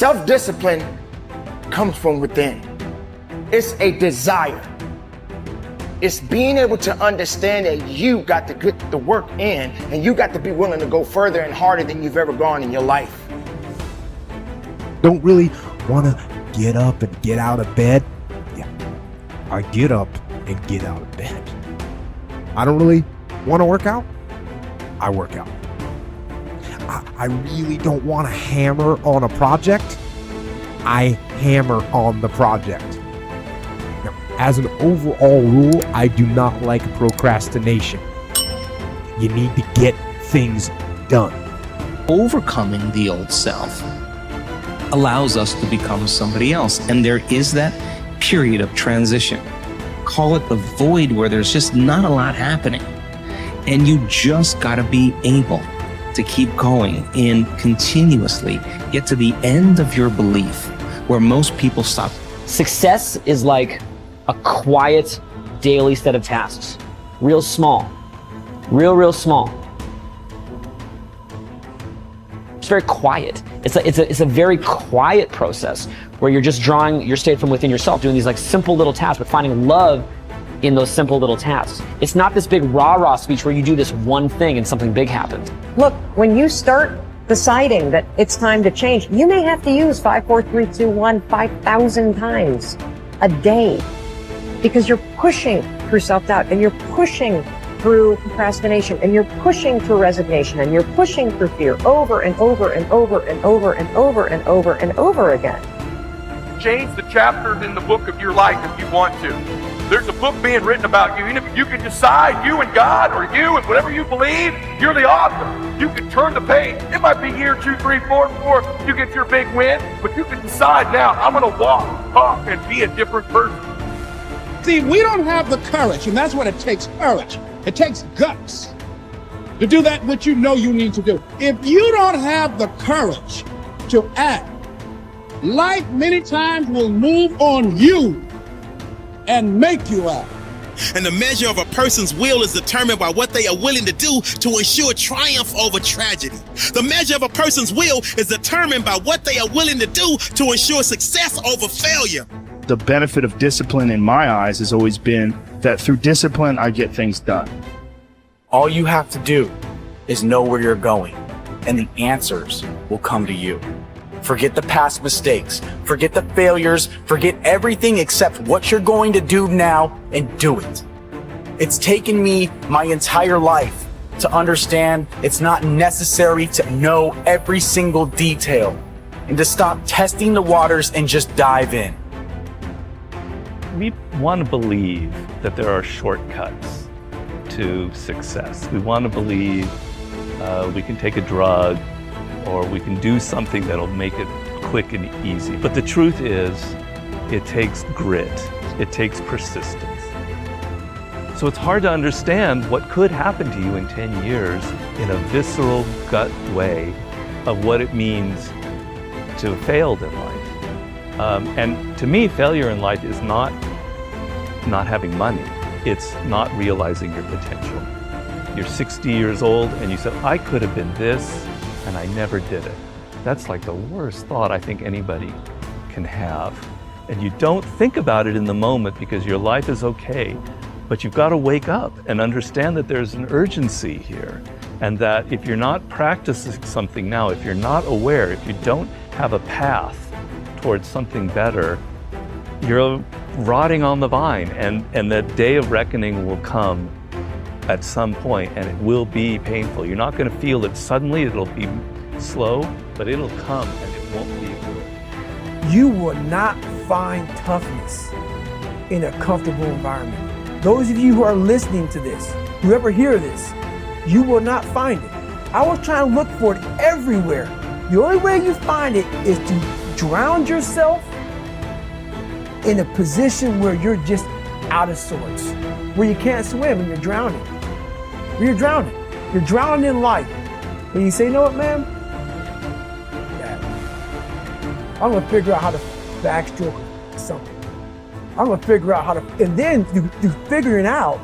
Self-discipline comes from within. It's a desire. It's being able to understand that you got to get the work in and you got to be willing to go further and harder than you've ever gone in your life. Don't really want to get up and get out of bed. Yeah, I get up and get out of bed. I don't really want to work out. I work out. I really don't want to hammer on a project. I hammer on the project. Now, as an overall rule, I do not like procrastination. You need to get things done. Overcoming the old self allows us to become somebody else. And there is that period of transition. Call it the void where there's just not a lot happening. And you just got to be able to keep going and continuously get to the end of your belief where most people stop. Success is like a quiet daily set of tasks. Real small. Real small. It's very quiet. It's a very quiet process where you're just drawing your state from within yourself, doing these like simple little tasks, but finding love in those simple little tasks. It's not this big rah-rah speech where you do this one thing and something big happens. Look, when you start deciding that it's time to change, you may have to use 5, 4, 3, 2, 1, 5,000 times a day because you're pushing through self-doubt and you're pushing through procrastination and you're pushing through resignation and you're pushing through fear over and over and over and over and over and over and over again. Change the chapters in the book of your life if you want to. There's a book being written about you. You can decide, you and God, or you and whatever you believe, you're the author. You can turn the page. It might be year 2, 3, 4 before you get your big win, but you can decide now, I'm going to walk, talk, and be a different person. See, we don't have the courage, and that's what it takes, courage. It takes guts to do that which you know you need to do. If you don't have the courage to act, life many times will move on you and make you act. And the measure of a person's will is determined by what they are willing to do to ensure triumph over tragedy. The measure of a person's will is determined by what they are willing to do to ensure success over failure. The benefit of discipline in my eyes has always been that through discipline, I get things done. All you have to do is know where you're going, and the answers will come to you. Forget the past mistakes, forget the failures, forget everything except what you're going to do now and do it. It's taken me my entire life to understand it's not necessary to know every single detail and to stop testing the waters and just dive in. We want to believe that there are shortcuts to success. We want to believe we can take a drug or we can do something that'll make it quick and easy. But the truth is, it takes grit. It takes persistence. So it's hard to understand what could happen to you in 10 years in a visceral gut way of what it means to have failed in life. And to me, failure in life is not having money. It's not realizing your potential. You're 60 years old and you said, I could have been this, and I never did it. That's like the worst thought I think anybody can have. And you don't think about it in the moment because your life is okay, but you've got to wake up and understand that there's an urgency here. And that if you're not practicing something now, if you're not aware, if you don't have a path towards something better, you're rotting on the vine, and the day of reckoning will come at some point, and it will be painful. You're not going to feel it suddenly, it'll be slow, but it'll come and it won't be good. You will not find toughness in a comfortable environment. Those of you who are listening to this, whoever hear this, you will not find it. I was trying to look for it everywhere. The only way you find it is to drown yourself in a position where you're just out of sorts, where you can't swim and you're drowning. Where you're drowning. You're drowning in life. And you say, you know what, man? I'm gonna figure out how to backstroke something. I'm gonna figure out how to, and then you figuring out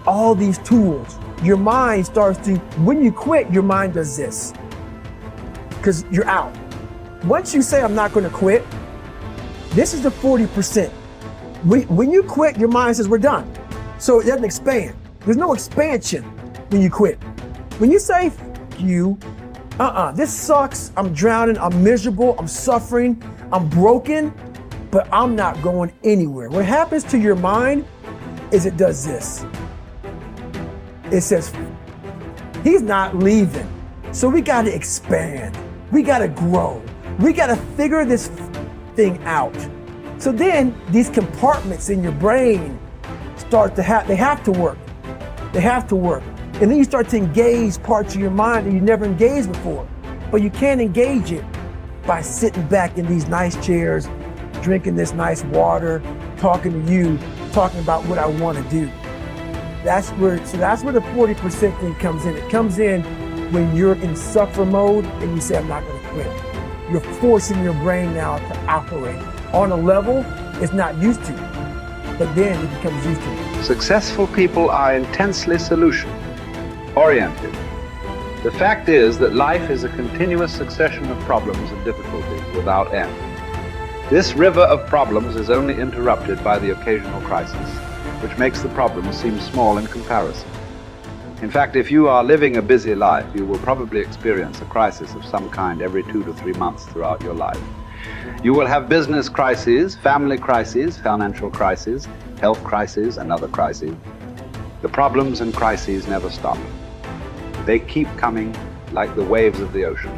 all these tools. Your mind starts to, when you quit, your mind does this. Because you're out. once you say, I'm not going to quit, this is the 40%. When you quit, your mind says, we're done. So it doesn't expand. There's no expansion when you quit. When you say, you, this sucks, I'm drowning, I'm miserable, I'm suffering, I'm broken, but I'm not going anywhere. What happens to your mind is it does this. It says, he's not leaving. So we got to expand. We got to grow. We got to figure this thing out. So then these compartments in your brain start to they have to work. They have to work. And then you start to engage parts of your mind that you never engaged before. But you can't engage it by sitting back in these nice chairs, drinking this nice water, talking to you, talking about what I want to do. That's where the 40% thing comes in. It comes in when you're in suffer mode and you say, I'm not going to quit. You're forcing your brain now to operate on a level it's not used to, but then it becomes used to. Successful people are intensely solution-oriented. The fact is that life is a continuous succession of problems and difficulties without end. This river of problems is only interrupted by the occasional crisis, which makes the problem seem small in comparison. In fact, if you are living a busy life, you will probably experience a crisis of some kind every 2 to 3 months throughout your life. You will have business crises, family crises, financial crises, health crises, and other crises. The problems and crises never stop. They keep coming like the waves of the ocean.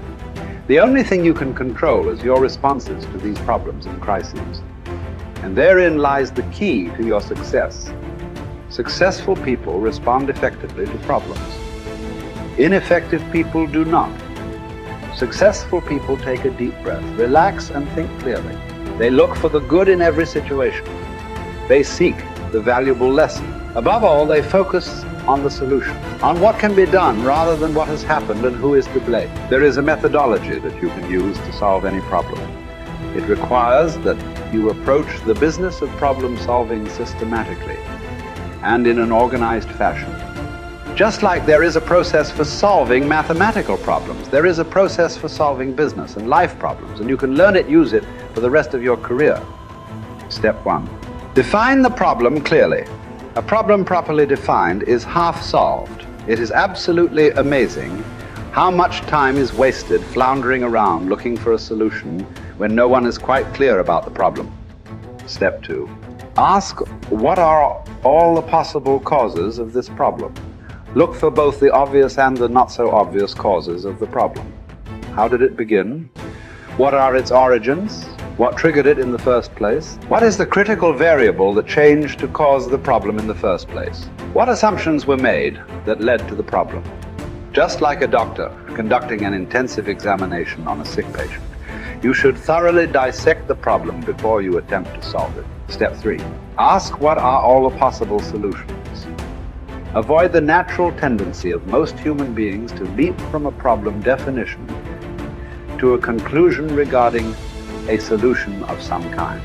The only thing you can control is your responses to these problems and crises. And therein lies the key to your success. Successful people respond effectively to problems. Ineffective people do not. Successful people take a deep breath, relax and think clearly. They look for the good in every situation. They seek the valuable lesson. Above all, they focus on the solution, on what can be done rather than what has happened and who is to blame. There is a methodology that you can use to solve any problem. It requires that you approach the business of problem solving systematically and in an organized fashion. Just like there is a process for solving mathematical problems, there is a process for solving business and life problems, and you can learn it, use it for the rest of your career. Step 1. Define the problem clearly. A problem properly defined is half solved. It is absolutely amazing how much time is wasted floundering around looking for a solution when no one is quite clear about the problem. Step 2. Ask what are all the possible causes of this problem. Look for both the obvious and the not so obvious causes of the problem. How did it begin? What are its origins? What triggered it in the first place? What is the critical variable that changed to cause the problem in the first place? What assumptions were made that led to the problem? Just like a doctor conducting an intensive examination on a sick patient, you should thoroughly dissect the problem before you attempt to solve it. Step 3. Ask what are all the possible solutions. Avoid the natural tendency of most human beings to leap from a problem definition to a conclusion regarding a solution of some kind.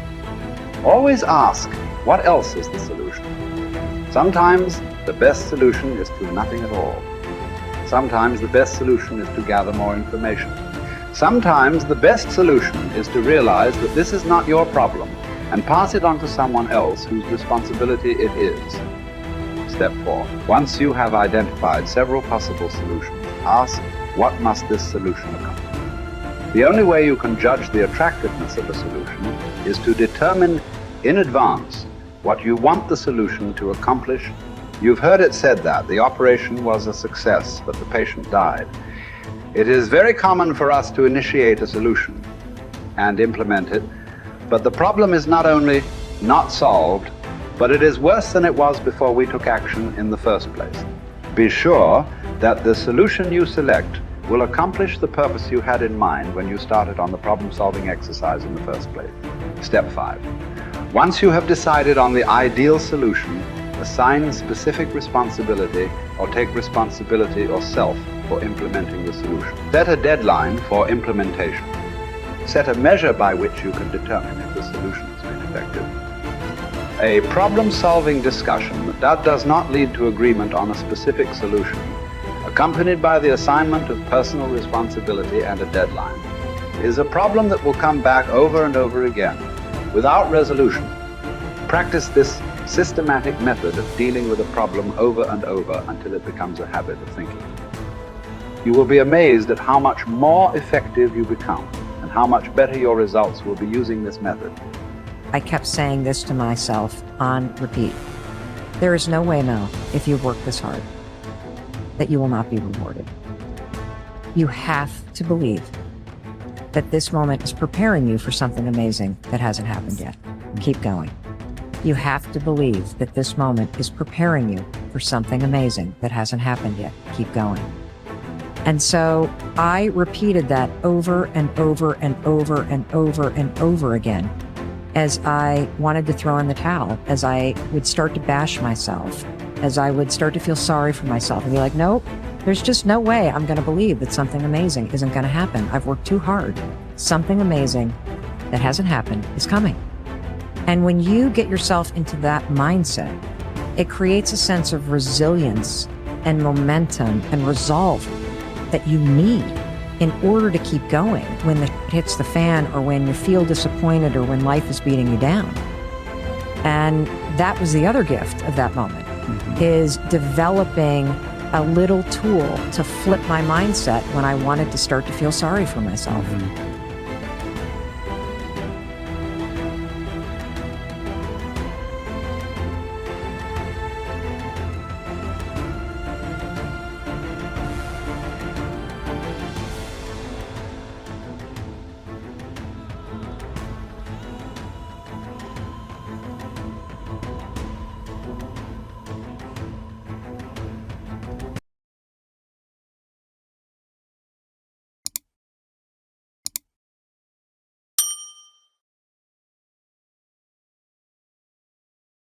Always ask, what else is the solution? Sometimes the best solution is to nothing at all. Sometimes the best solution is to gather more information. Sometimes the best solution is to realize that this is not your problem and pass it on to someone else whose responsibility it is. Step 4. Once you have identified several possible solutions, ask, what must this solution accomplish? The only way you can judge the attractiveness of a solution is to determine in advance what you want the solution to accomplish. You've heard it said that the operation was a success, but the patient died. It is very common for us to initiate a solution and implement it, but the problem is not only not solved, but it is worse than it was before we took action in the first place. Be sure that the solution you select will accomplish the purpose you had in mind when you started on the problem-solving exercise in the first place. Step 5. Once you have decided on the ideal solution, assign specific responsibility or take responsibility yourself for implementing the solution. Set a deadline for implementation. Set a measure by which you can determine if the solution has been effective. A problem-solving discussion that does not lead to agreement on a specific solution, accompanied by the assignment of personal responsibility and a deadline, is a problem that will come back over and over again without resolution. Practice this systematic method of dealing with a problem over and over until it becomes a habit of thinking. You will be amazed at how much more effective you become and how much better your results will be using this method. I kept saying this to myself on repeat. There is no way, Mel, if you work this hard, that you will not be rewarded. You have to believe that this moment is preparing you for something amazing that hasn't happened yet. Keep going. You have to believe that this moment is preparing you for something amazing that hasn't happened yet. Keep going. And so I repeated that over and over and over and over and over again as I wanted to throw in the towel, as I would start to bash myself, as I would start to feel sorry for myself and be like, nope, there's just no way I'm going to believe that something amazing isn't going to happen. I've worked too hard. Something amazing that hasn't happened is coming. And when you get yourself into that mindset, it creates a sense of resilience and momentum and resolve that you need in order to keep going when the shit hits the fan or when you feel disappointed or when life is beating you down. And that was the other gift of that moment, is developing a little tool to flip my mindset when I wanted to start to feel sorry for myself.